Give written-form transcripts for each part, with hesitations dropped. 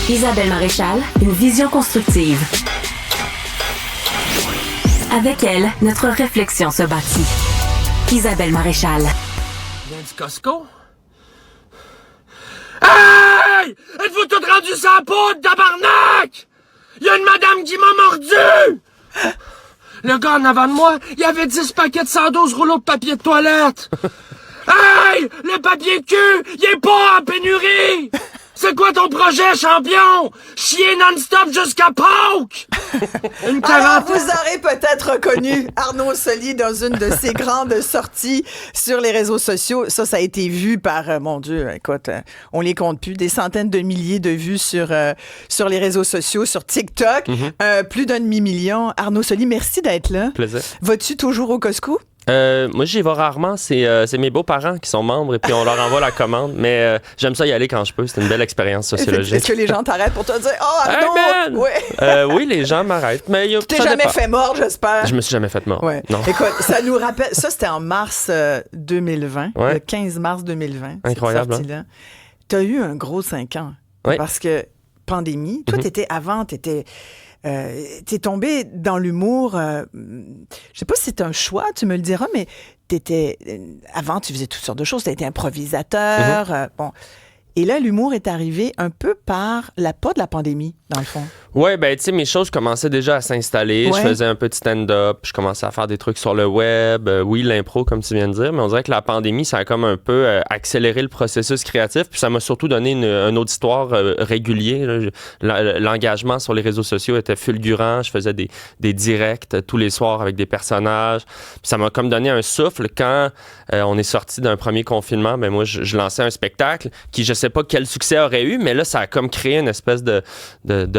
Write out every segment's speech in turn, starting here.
Isabelle Maréchal, une vision constructive. Avec elle, notre réflexion se bâtit. Isabelle Maréchal. Vient du Costco? Hey! Êtes-vous toutes rendues sans poudre, tabarnak? Y'a une madame qui m'a mordu! Le gars en avant de moi, il y avait 10 paquets de 112 rouleaux de papier de toilette! Hey! Le papier cul, il est pas en pénurie! C'est quoi ton projet, champion? Chier non-stop jusqu'à Pâques! Une Alors, quarantaine... vous aurez peut-être reconnu Arnaud Soli dans une de ses grandes sorties sur les réseaux sociaux. Ça a été vu par, mon Dieu, écoute, on les compte plus, des centaines de milliers de vues sur les réseaux sociaux, sur TikTok, plus d'un demi-million. Arnaud Soli, merci d'être là. Plaisir. Vas-tu toujours au Costco? Moi, j'y vais rarement. C'est mes beaux-parents qui sont membres et puis on leur envoie la commande. Mais j'aime ça y aller quand je peux. C'est une belle expérience sociologique. Est-ce que les gens t'arrêtent pour te dire « Oh, Arnaud! Hey, man! Ouais. Oui, les gens m'arrêtent. Mais Tu t'es jamais fait mordre, j'espère. Je me suis jamais fait mordre. Ouais. Non. Écoute, ça nous rappelle... Ça, c'était en mars 2020. Ouais. Le 15 mars 2020. Incroyable. Cette sortie-là. T'as eu un gros 5 ans. Ouais. Parce que pandémie, toi, t'es tombé dans l'humour. Je sais pas si c'est un choix, tu me le diras, mais avant, tu faisais toutes sortes de choses. Tu étais improvisateur. Bon. Et là, l'humour est arrivé un peu par pas de la pandémie, dans le fond. Ouais, ben, tu sais, mes choses commençaient déjà à s'installer. Ouais. Je faisais un peu de stand-up. Je commençais à faire des trucs sur le web. Oui, l'impro, comme tu viens de dire. Mais on dirait que la pandémie, ça a comme un peu accéléré le processus créatif. Puis ça m'a surtout donné un auditoire régulier. Là. L'engagement sur les réseaux sociaux était fulgurant. Je faisais des directs tous les soirs avec des personnages. Puis ça m'a comme donné un souffle. Quand on est sorti d'un premier confinement, ben moi, je lançais un spectacle qui, je sais pas quel succès aurait eu, mais là, ça a comme créé une espèce de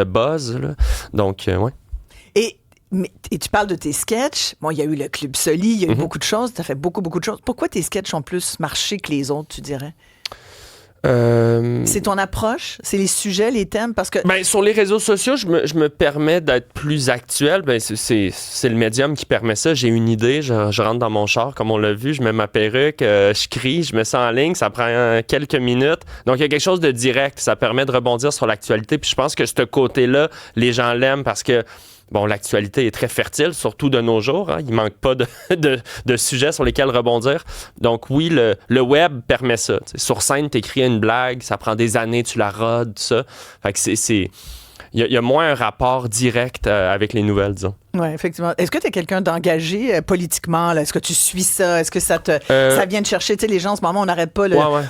buzz. Là. Donc, ouais. Et tu parles de tes sketchs. Bon, il y a eu le Club Soli, il y a eu beaucoup de choses. Tu as fait beaucoup, beaucoup de choses. Pourquoi tes sketchs ont plus marché que les autres, tu dirais? C'est ton approche? C'est les sujets, les thèmes? Parce que... Ben, sur les réseaux sociaux, je me permets d'être plus actuel. Ben, c'est le médium qui permet ça. J'ai une idée, je rentre dans mon char, comme on l'a vu, je mets ma perruque, je crie, je mets ça en ligne, ça prend quelques minutes. Donc, il y a quelque chose de direct. Ça permet de rebondir sur l'actualité. Puis je pense que ce côté-là, les gens l'aiment parce que bon, l'actualité est très fertile, surtout de nos jours. Hein. Il manque pas de sujets sur lesquels rebondir. Donc oui, le web permet ça. T'sais, sur scène, t'écris une blague, ça prend des années, tu la rodes, tout ça. Fait que il y a moins un rapport direct avec les nouvelles, disons. Oui, effectivement. Est-ce que tu es quelqu'un d'engagé politiquement? Là? Est-ce que tu suis ça? Est-ce que ça vient de chercher? Tu sais, les gens, en ce moment, on n'arrête pas.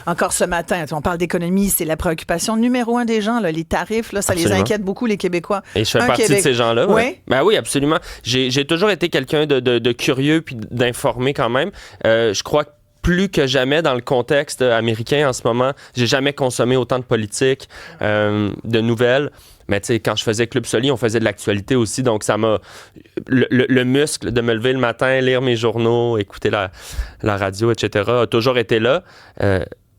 Encore ce matin, on parle d'économie, c'est la préoccupation numéro 1 des gens. Là, les tarifs, là, ça Absolument. les inquiète beaucoup, les Québécois. Et je fais partie de ces gens-là. Oui? Ouais. Ben oui, absolument. J'ai toujours été quelqu'un de curieux puis d'informé quand même. Je crois que plus que jamais dans le contexte américain en ce moment, j'ai jamais consommé autant de politique, de nouvelles. Mais tu sais, quand je faisais Club Soli, on faisait de l'actualité aussi, donc ça m'a... Le muscle de me lever le matin, lire mes journaux, écouter la radio, etc., a toujours été là.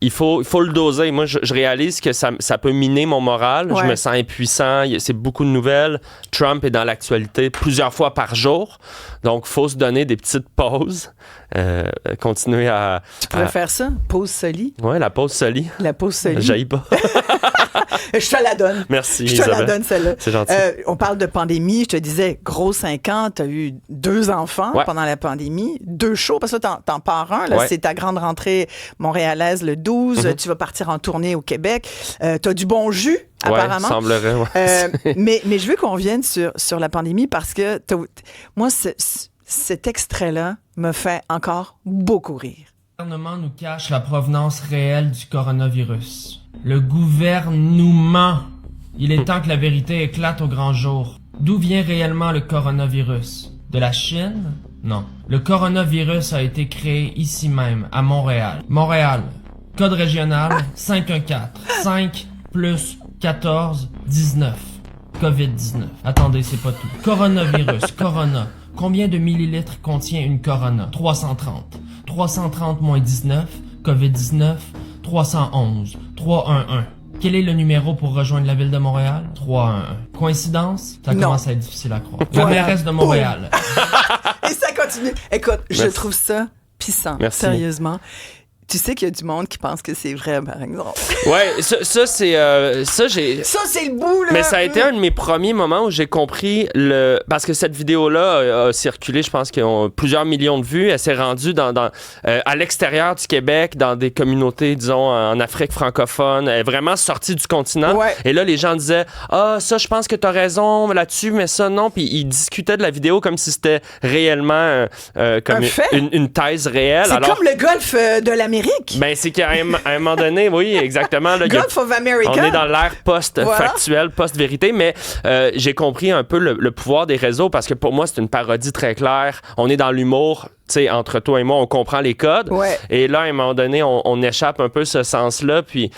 Il faut le doser. Moi, je réalise que ça peut miner mon moral. Ouais. Je me sens impuissant. C'est beaucoup de nouvelles. Trump est dans l'actualité plusieurs fois par jour. Donc, il faut se donner des petites pauses. Continuer à... Tu pourrais faire ça? Pause Soli? Oui, la pause Soli. La pause Soli. J'haïs pas. Je te la donne. Merci, Je te Isabelle. la donne, celle-là. C'est gentil. On parle de pandémie. Je te disais, gros 5 ans, tu as eu 2 enfants pendant la pandémie. 2 shows, parce que t'en pars un. Là, Ouais. c'est ta grande rentrée montréalaise le 12. Tu vas partir en tournée au Québec. Tu as du bon jus, apparemment. Ouais, semblerait, ouais. Mais je veux qu'on revienne sur la pandémie parce que moi, cet extrait-là me fait encore beaucoup rire. Le gouvernement nous cache la provenance réelle du coronavirus. Le gouvernement. Il est temps que la vérité éclate au grand jour. D'où vient réellement le coronavirus? De la Chine? Non. Le coronavirus a été créé ici même, à Montréal. Montréal. Code régional 514 5 plus 14 19. COVID-19. Attendez, c'est pas tout. Coronavirus, corona. Combien de millilitres contient une corona? 330. 330 moins 19, COVID-19, 311, 311. Quel est le numéro pour rejoindre la ville de Montréal? 311. Coïncidence? Ça Non. commence à être difficile à croire. Voilà. La mairesse de Montréal. Et ça continue. Écoute, je Merci. trouve ça pissant. Merci. Sérieusement. Tu sais qu'il y a du monde qui pense que c'est vrai, par exemple. Ouais, ça c'est... ça, c'est le bout, là! Mais ça a été un de mes premiers moments où j'ai compris parce que cette vidéo-là a circulé, je pense qu'ils ont plusieurs millions de vues. Elle s'est rendue à l'extérieur du Québec, dans des communautés, disons, en Afrique francophone. Elle est vraiment sortie du continent. Ouais. Et là, les gens disaient « Ah, ça, je pense que t'as raison là-dessus, mais ça, non. » Puis ils discutaient de la vidéo comme si c'était réellement comme une thèse réelle. C'est comme le golfe de l'Amérique. Ben, c'est qu'à un moment donné, oui, exactement. Là, Golf of America. On est dans l'ère post-factuelle, post-vérité, mais j'ai compris un peu le pouvoir des réseaux parce que pour moi, c'est une parodie très claire. On est dans l'humour. Tu sais, entre toi et moi, on comprend les codes. Ouais. Et là, à un moment donné, on échappe un peu ce sens-là. Puis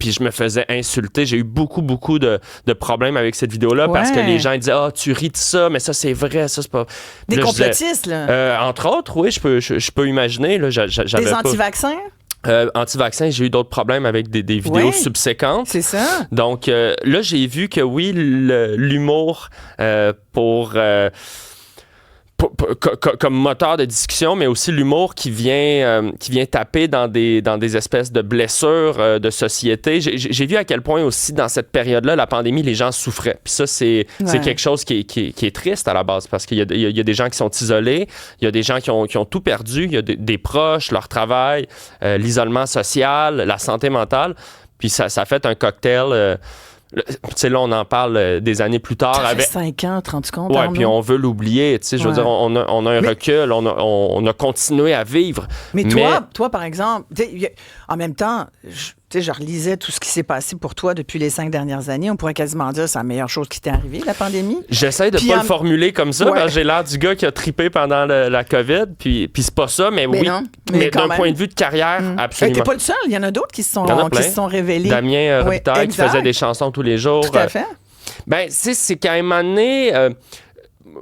je me faisais insulter. J'ai eu beaucoup de problèmes avec cette vidéo-là parce que les gens ils disaient « Ah, tu ris de ça, mais ça, c'est vrai. Ça, c'est pas... » Des complotistes, là. Entre autres, oui, je peux imaginer. Là, des anti-vaccins? Anti-vaccins, j'ai eu d'autres problèmes avec des vidéos subséquentes. C'est ça. Donc, là, j'ai vu que oui, l'humour comme moteur de discussion, mais aussi l'humour qui vient taper dans des espèces de blessures de société. J'ai vu à quel point aussi, dans cette période-là, la pandémie, les gens souffraient. Puis ça, c'est quelque chose qui est triste à la base, parce qu'il y a des gens qui sont isolés, il y a des gens qui ont tout perdu, il y a des proches, leur travail, l'isolement social, la santé mentale. Puis ça fait un cocktail... Tu sais, là, on en parle des années plus tard. Ça fait 5 ans, te rends-tu compte? Ouais, puis on veut l'oublier. Tu sais, je veux dire, on a un recul, on a continué à vivre. Mais toi, par exemple, en même temps, je relisais tout ce qui s'est passé pour toi depuis les 5 dernières années. On pourrait quasiment dire que c'est la meilleure chose qui t'est arrivée, la pandémie. J'essaie de pas le formuler comme ça, parce que j'ai l'air du gars qui a trippé pendant la COVID, puis c'est pas ça, mais oui. Non, mais d'un point de vue de carrière, absolument. T'es pas le seul, il y en a d'autres qui se sont révélés. Damien Robitaille qui faisait des chansons tous les jours. Tout à fait. Ben, c'est qu'à un moment donné...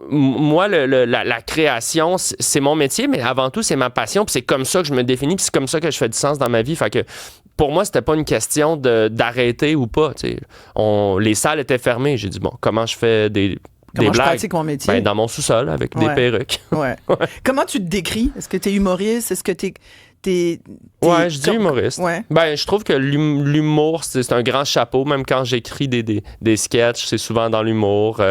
moi, la création, c'est mon métier, mais avant tout, c'est ma passion, puis c'est comme ça que je me définis, puis c'est comme ça que je fais du sens dans ma vie. Fait que pour moi, c'était pas une question d'arrêter ou pas. Les salles étaient fermées. J'ai dit, bon, comment je fais des blagues? Je pratique mon métier? Ben, dans mon sous-sol, avec des perruques. Ouais. Comment tu te décris? Est-ce que tu es humoriste? Est-ce que ouais, je dis humoriste. Ouais. Ben, je trouve que l'humour, c'est un grand chapeau. Même quand j'écris des sketchs, c'est souvent dans l'humour,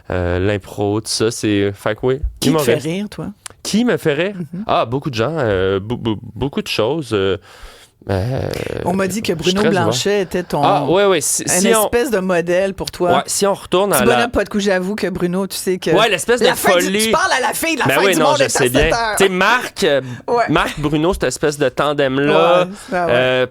l'impro, tout ça. Fait que oui, Qui humoriste. te fait rire, toi? Qui me fait rire? Ah, beaucoup de gens. Beaucoup de choses. On m'a dit que Bruno Blanchet était ton... Ah, ouais. espèce de modèle pour toi. Ouais, si on retourne à bonhomme pas de coup, j'avoue que Bruno, tu sais que... Ouais, l'espèce de folie... Tu parles à la fille de la fin oui, du non, monde je est sais à 7 bien. heures. Tu sais, Marc, Bruno, cette espèce de tandem-là,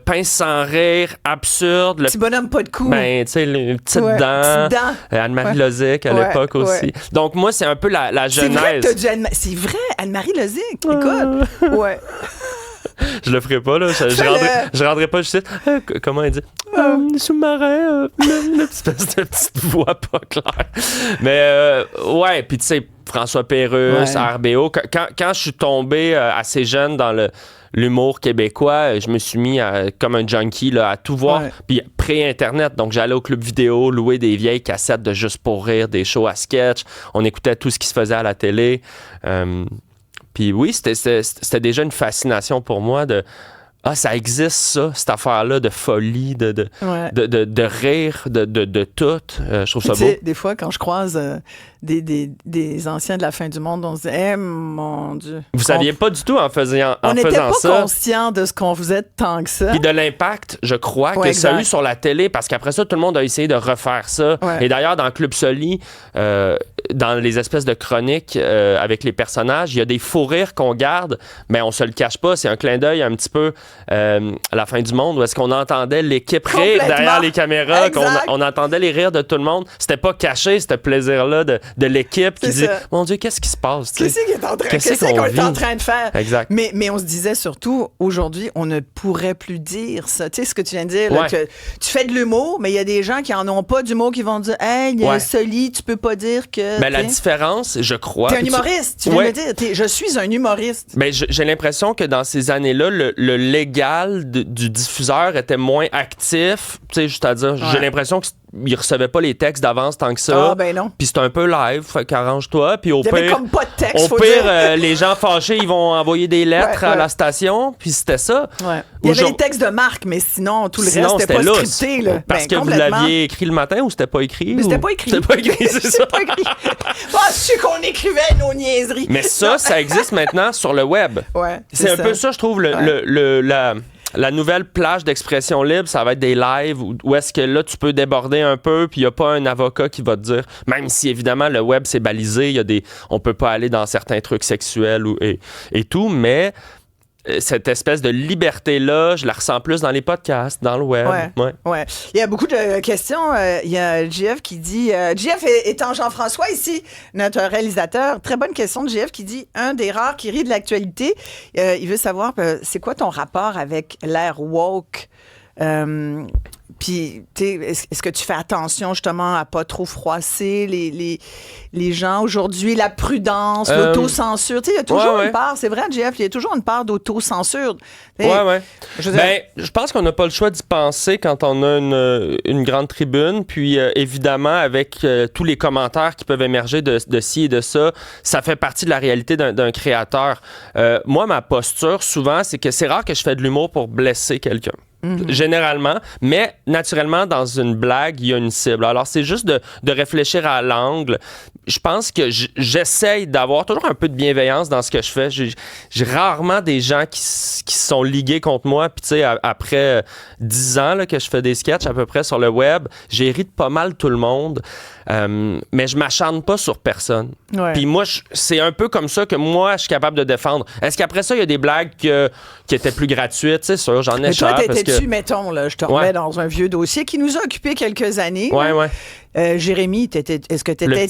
pince sans rire, absurde. Petit bonhomme pas de coup. Ben, tu sais, les petites dents. Anne-Marie Lozic à l'époque aussi. Donc, moi, c'est un peu la genèse. C'est vrai, Anne-Marie Lozic, écoute. Ouais. Je le ferai pas, là. Je rendrai pas juste. Comment elle dit? Sous-marin, une espèce de petite voix pas claire. Mais, ouais, puis tu sais, François Pérusse, RBO. Quand je suis tombé assez jeune dans l'humour québécois, je me suis mis comme un junkie là, à tout voir. Puis pré-internet, donc j'allais au club vidéo, louer des vieilles cassettes de Juste pour rire, des shows à sketch. On écoutait tout ce qui se faisait à la télé. Puis oui, c'était déjà une fascination pour moi de... Ah, ça existe, ça, cette affaire-là de folie, de rire, de tout. Je trouve ça beau. Des fois, quand je croise des anciens de la fin du monde, on se dit, mon Dieu. Vous saviez pas du tout en faisant ça. On n'était pas conscient de ce qu'on faisait tant que ça. Puis de l'impact, je crois, que ça a eu sur la télé, parce qu'après ça, tout le monde a essayé de refaire ça. Ouais. Et d'ailleurs, dans Club Soli, dans les espèces de chroniques avec les personnages, il y a des faux rires qu'on garde, mais on se le cache pas. C'est un clin d'œil un petit peu à la fin du monde, où est-ce qu'on entendait l'équipe rire derrière les caméras, qu'on entendait les rires de tout le monde. C'était pas caché, ce plaisir-là de l'équipe qui dit « Mon Dieu, qu'est-ce qui se passe? » Qu'est-ce qu'on est en train de faire? Exact. Mais on se disait surtout, aujourd'hui, on ne pourrait plus dire ça. Tu sais ce que tu viens de dire, là, que tu fais de l'humour, mais il y a des gens qui en ont pas d'humour qui vont dire « Hey, Soli, tu peux pas dire que Ben, la différence, je crois... T'es un humoriste, tu viens de le dire. Je suis un humoriste. Ben, j'ai l'impression que dans ces années-là, le légal du diffuseur était moins actif. Tu sais, c'est-à-dire, j'ai l'impression qu'il recevait pas les textes d'avance tant que ça. Ah, ben non. Puis c'est un peu live, fait qu'arrange-toi. Puis au Il y avait pire, comme pas de texte, au pire les gens fâchés, ils vont envoyer des lettres à la station. Puis c'était ça. Ouais. Il y avait les textes de Marc, mais sinon, tout le reste, c'était pas scripté. Là. Parce que vous l'aviez écrit le matin ou c'était pas écrit? Mais c'était pas écrit. C'était pas écrit, c'est ça. Pas écrit. Penses-tu qu'on écrivait nos niaiseries? Mais ça existe maintenant sur le web. Ouais, c'est un peu ça, je trouve, la nouvelle plage d'expression libre, ça va être des lives où est-ce que là, tu peux déborder un peu, puis il n'y a pas un avocat qui va te dire, même si évidemment le web c'est balisé, on peut pas aller dans certains trucs sexuels et tout, mais cette espèce de liberté-là, je la ressens plus dans les podcasts, dans le web. Ouais. Il y a beaucoup de questions. Il y a JF qui dit... JF étant Jean-François ici, notre réalisateur, très bonne question de JF qui dit, un des rares qui rit de l'actualité, il veut savoir, c'est quoi ton rapport avec l'ère woke? Puis, est-ce que tu fais attention justement à pas trop froisser les gens aujourd'hui, la prudence, l'autocensure? Il y a toujours une part, c'est vrai, Jeff, il y a toujours une part d'autocensure. Je pense qu'on n'a pas le choix d'y penser quand on a une grande tribune. Puis, évidemment, avec tous les commentaires qui peuvent émerger de ci et de ça, ça fait partie de la réalité d'un créateur. Moi, ma posture, souvent, c'est que c'est rare que je fais de l'humour pour blesser quelqu'un. Généralement, mais naturellement, dans une blague, il y a une cible. Alors, c'est juste de réfléchir à l'angle. Je pense que j'essaye d'avoir toujours un peu de bienveillance dans ce que je fais. J'ai rarement des gens qui sont ligués contre moi. Puis, tu sais, après 10 ans là, que je fais des sketchs à peu près sur le web, j'ai ri de pas mal tout le monde. Mais je m'acharne pas sur personne. Puis moi, c'est un peu comme ça que moi, je suis capable de défendre. Est-ce qu'après ça, il y a des blagues qui étaient plus gratuites? C'est sûr, j'en ai cher. Mais toi, mettons, là, je te remets dans un vieux dossier qui nous a occupé quelques années. Jérémy, est-ce que tu étais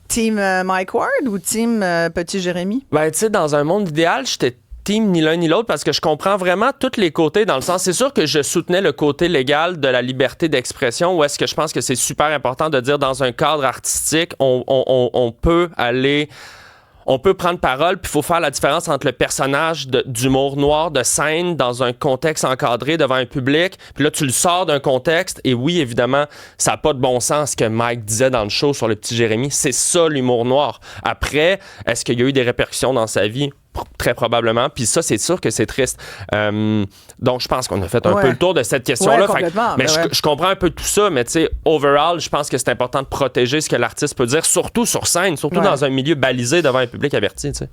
team Mike Ward ou team Petit Jérémy? Ben, tu sais, dans un monde idéal, j'étais team ni l'un ni l'autre parce que je comprends vraiment tous les côtés dans le sens, c'est sûr que je soutenais le côté légal de la liberté d'expression où est-ce que je pense que c'est super important de dire dans un cadre artistique, on peut aller... On peut prendre parole, puis il faut faire la différence entre le personnage d'humour noir de scène dans un contexte encadré devant un public, puis là, tu le sors d'un contexte, et oui, évidemment, ça n'a pas de bon sens ce que Mike disait dans le show sur le Petit Jérémy. C'est ça, l'humour noir. Après, est-ce qu'il y a eu des répercussions dans sa vie? Très probablement. Puis ça, c'est sûr que c'est triste. Donc, je pense qu'on a fait un peu le tour de cette question-là. Mais je comprends un peu tout ça, mais tu sais, overall, je pense que c'est important de protéger ce que l'artiste peut dire, surtout sur scène, surtout dans un milieu balisé devant un public averti. Tu sais.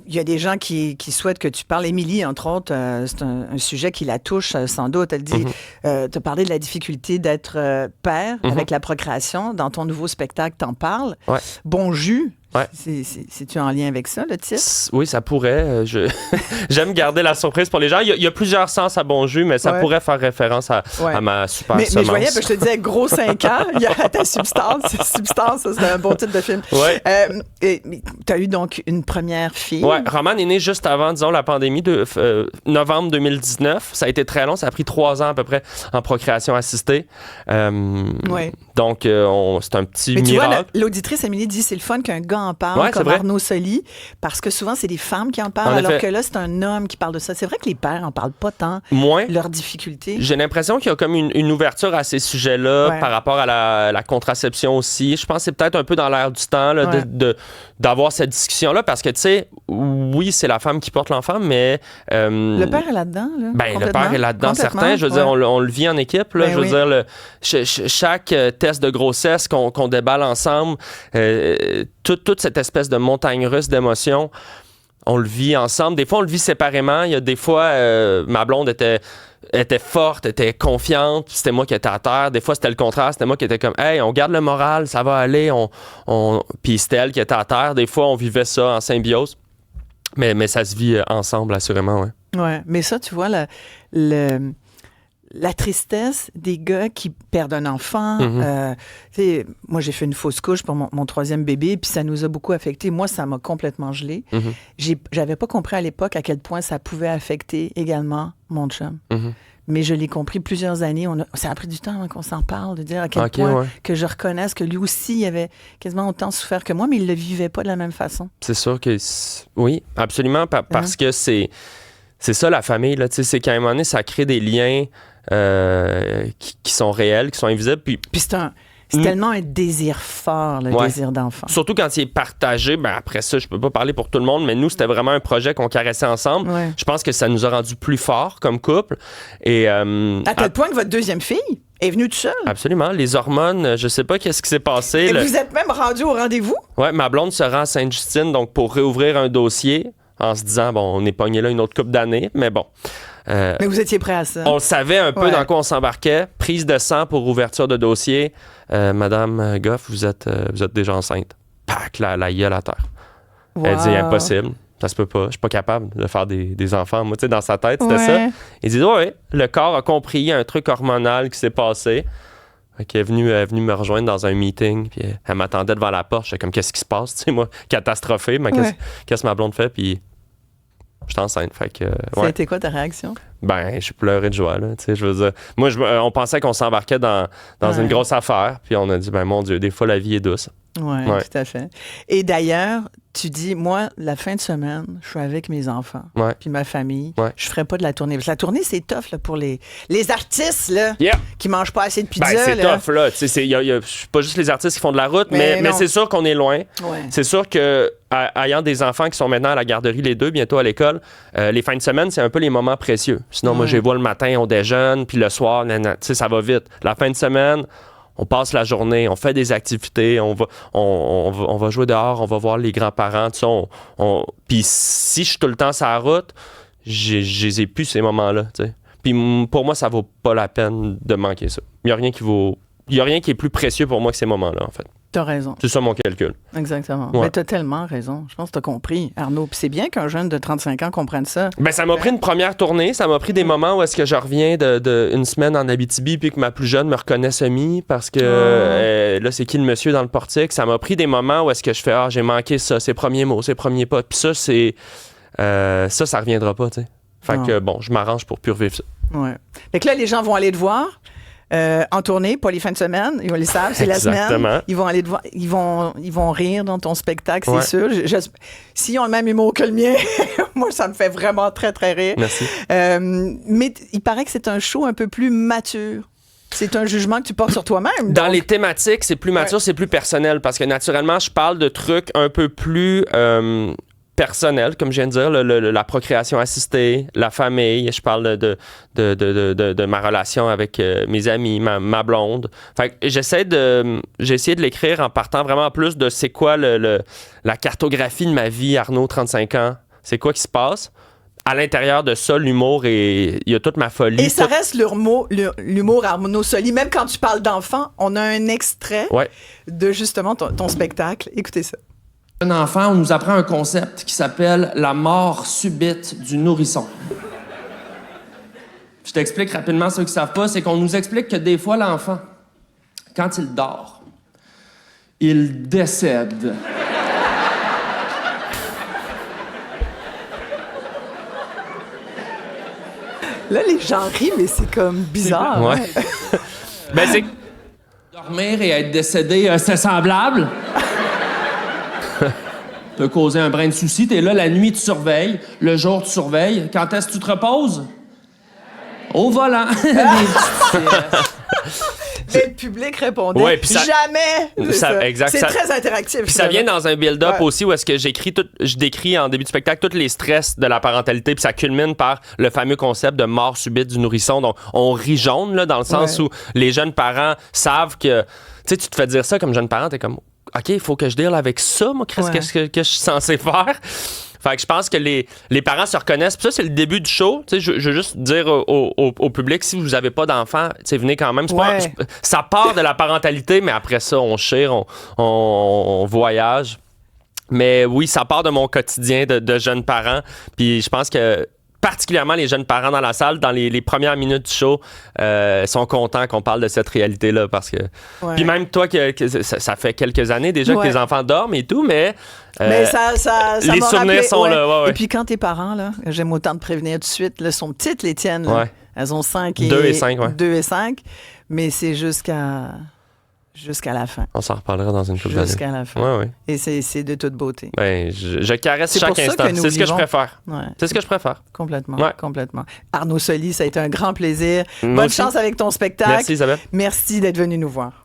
Il y a des gens qui souhaitent que tu parles. Émilie, entre autres, c'est un sujet qui la touche sans doute. Elle dit, tu as parlé de la difficulté d'être père avec la procréation. Dans ton nouveau spectacle, t'en parles. Bon jus. C'est-tu en lien avec ça, le titre? Oui, ça pourrait. J'aime garder la surprise pour les gens. Il y a plusieurs sens à bon jus, mais ça pourrait faire référence à ma super semence. Mais je voyais, je te disais, gros 5 ans, il y a ta substance. Substance, ça, c'est un bon titre de film. Tu as eu donc une première fille. Oui, Romane est née juste avant, disons, la pandémie de novembre 2019. Ça a été très long. Ça a pris 3 ans à peu près en procréation assistée. Donc, c'est un petit miracle. Tu vois, l'auditrice Amélie dit c'est le fun qu'un gars en parle, comme Arnaud Soli, parce que souvent, c'est des femmes qui en parlent, alors que là, c'est un homme qui parle de ça. C'est vrai que les pères en parlent pas tant, leurs difficultés. J'ai l'impression qu'il y a comme une ouverture à ces sujets-là par rapport à la contraception aussi. Je pense que c'est peut-être un peu dans l'air du temps là, d'avoir cette discussion-là, parce que, tu sais, oui, c'est la femme qui porte l'enfant, mais... le père est là-dedans, là. Le père est là-dedans, certain. Je veux dire, on le vit en équipe, là. Je veux dire, chaque test de grossesse qu'on déballe ensemble, toute cette espèce de montagne russe d'émotions, on le vit ensemble. Des fois, on le vit séparément. Il y a des fois, ma blonde était forte, était confiante, c'était moi qui étais à terre. Des fois, c'était le contraire, c'était moi qui étais comme « Hey, on garde le moral, ça va aller. » Puis c'était elle qui était à terre. Des fois, on vivait ça en symbiose. Mais ça se vit ensemble, assurément, mais ça, tu vois, la tristesse des gars qui perdent un enfant. Moi, j'ai fait une fausse couche pour mon 3e bébé, puis ça nous a beaucoup affecté. Moi, ça m'a complètement gelé. J'avais pas compris à l'époque à quel point ça pouvait affecter également mon chum. mais je l'ai compris plusieurs années. Ça a pris du temps avant qu'on s'en parle, de dire à quel point que je reconnaisse que lui aussi, il avait quasiment autant souffert que moi, mais il le vivait pas de la même façon. C'est sûr que... Oui, absolument, parce que c'est ça, la famille, là. Tu sais, c'est qu'à un moment donné, ça crée des liens qui sont réels, qui sont invisibles. Puis c'est tellement un désir fort, le désir d'enfant. Surtout quand il est partagé, ben après ça, je peux pas parler pour tout le monde, mais nous, c'était vraiment un projet qu'on caressait ensemble. Ouais. Je pense que ça nous a rendus plus forts comme couple. Et, à tel point que votre deuxième fille est venue toute seule. Absolument. Les hormones, je sais pas qu'est-ce qui s'est passé. Et vous êtes même rendu au rendez-vous? Oui, ma blonde se rend à Sainte-Justine, donc pour réouvrir un dossier, en se disant, bon, on est pogné là une autre couple d'années, mais bon. Mais vous étiez prêt à ça. On savait un peu dans quoi on s'embarquait. Prise de sang pour ouverture de dossier. Madame Goff, vous êtes déjà enceinte. Pac, la gueule à terre. Wow. Elle dit impossible. Ça se peut pas. Je suis pas capable de faire des enfants. Moi, tu sais, dans sa tête, c'était ça. Il dit le corps a compris. Il y a un truc hormonal qui s'est passé. Elle est venue me rejoindre dans un meeting. Puis elle m'attendait devant la porte. J'étais comme, qu'est-ce qui se passe? Tu sais, moi, catastrophé. Mais qu'est-ce que ma blonde fait? Puis je suis enceinte. Fait que, ça a été quoi ta réaction? Ben, je pleurais de joie, là. Tu sais, je veux dire. Moi, on pensait qu'on s'embarquait dans une grosse affaire. Puis on a dit, ben, mon Dieu, des fois, la vie est douce. Oui, tout à fait. Et d'ailleurs, tu dis, moi, la fin de semaine, je suis avec mes enfants, puis ma famille. Je ferai pas de la tournée. Parce que la tournée, c'est tough là, pour les artistes là, qui mangent pas assez de pizza. Ben, c'est tough, là. Tu sais, y a pas juste les artistes qui font de la route, mais c'est sûr qu'on est loin. Ouais. C'est sûr que, ayant des enfants qui sont maintenant à la garderie, les deux, bientôt à l'école, les fins de semaine, c'est un peu les moments précieux. Sinon, moi, je les vois le matin, on déjeune, puis le soir, tu sais, ça va vite. La fin de semaine, on passe la journée, on fait des activités, on va jouer dehors, on va voir les grands-parents, tu sais, puis si je suis tout le temps sur la route, je les ai plus ces moments-là, tu sais. Puis pour moi, ça vaut pas la peine de manquer ça. Il y a rien qui est plus précieux pour moi que ces moments-là, en fait. T'as raison. C'est ça mon calcul. Exactement. Mais t'as tellement raison. Je pense que t'as compris, Arnaud. Puis c'est bien qu'un jeune de 35 ans comprenne ça. Ben, ça m'a pris une première tournée. Ça m'a pris des moments où est-ce que je reviens de une semaine en Abitibi puis que ma plus jeune me reconnaît semi parce que là, c'est qui le monsieur dans le portique? Ça m'a pris des moments où est-ce que je fais j'ai manqué ça, ses premiers mots, ses premiers pas. Puis ça, ça reviendra pas, tu sais. Fait que bon, je m'arrange pour plus revivre ça. Ouais. Fait que là, les gens vont aller te voir. En tournée, pas les fins de semaine, ils le savent, c'est la semaine. Ils vont aller te voir, ils vont rire dans ton spectacle, c'est sûr. S'ils ont le même humour que le mien, moi, ça me fait vraiment très, très rire. Merci. Mais il paraît que c'est un show un peu plus mature. C'est un jugement que tu portes sur toi-même. Dans les thématiques, c'est plus mature, c'est plus personnel, parce que naturellement, je parle de trucs un peu plus personnel, comme je viens de dire, la procréation assistée, la famille. Je parle de ma relation avec mes amis, ma blonde. Fait que j'ai essayé de l'écrire en partant vraiment plus de c'est quoi la cartographie de ma vie, Arnaud, 35 ans. C'est quoi qui se passe? À l'intérieur de ça, l'humour, il y a toute ma folie. Et ça reste l'humour Arnaud Soli. Même quand tu parles d'enfants, on a un extrait de justement ton spectacle. Écoutez ça. Un enfant, on nous apprend un concept qui s'appelle la mort subite du nourrisson. Je t'explique rapidement ceux qui ne savent pas, c'est qu'on nous explique que des fois, l'enfant, quand il dort, il décède. Là, les gens rient, mais c'est comme bizarre. Ouais. Ben, c'est... Dormir et être décédé, c'est semblable. Peut causer un brin de souci. T'es là, la nuit, tu surveilles. Le jour, tu surveilles. Quand est-ce que tu te reposes? Au volant. Mais le public répondait jamais. Exact. C'est très interactif. Puis ça vient dans un build-up aussi où est-ce que je décris en début de spectacle tous les stress de la parentalité, puis ça culmine par le fameux concept de mort subite du nourrisson. Donc, on rit jaune, là, dans le sens où les jeunes parents savent que... Tu sais, tu te fais dire ça comme jeune parent, t'es comme... OK, il faut que je deal avec ça, moi, qu'est-ce que je suis censé faire? Fait que je pense que les parents se reconnaissent. Puis ça, c'est le début du show. Tu sais, je veux juste dire au public, si vous n'avez pas d'enfants, venez quand même. Ça part de la parentalité, mais après ça, on chire, on voyage. Mais oui, ça part de mon quotidien de jeune parent. Puis je pense que particulièrement les jeunes parents dans la salle, dans les premières minutes du show, sont contents qu'on parle de cette réalité-là. Parce que... Puis même toi, ça fait quelques années déjà que tes enfants dorment et tout, mais ça les souvenirs sont là. Et puis quand tes parents, là, j'aime autant te prévenir tout de suite, là, sont petites les tiennes. Là. Elles ont 5 2 et 5, ouais. 2 et 5, mais c'est jusqu'à la fin. On s'en reparlera dans une couple d'années. Jusqu'à la fin. Ouais, ouais. Et c'est de toute beauté. Ben, je caresse C'est chaque pour ça instant. que nous C'est ce que je vivons. préfère. Ouais. C'est ce que je préfère. Complètement. Ouais. Complètement. Arnaud Soli, ça a été un grand plaisir. Moi Bonne aussi. chance avec ton spectacle. Merci, Isabelle. Merci d'être venu nous voir.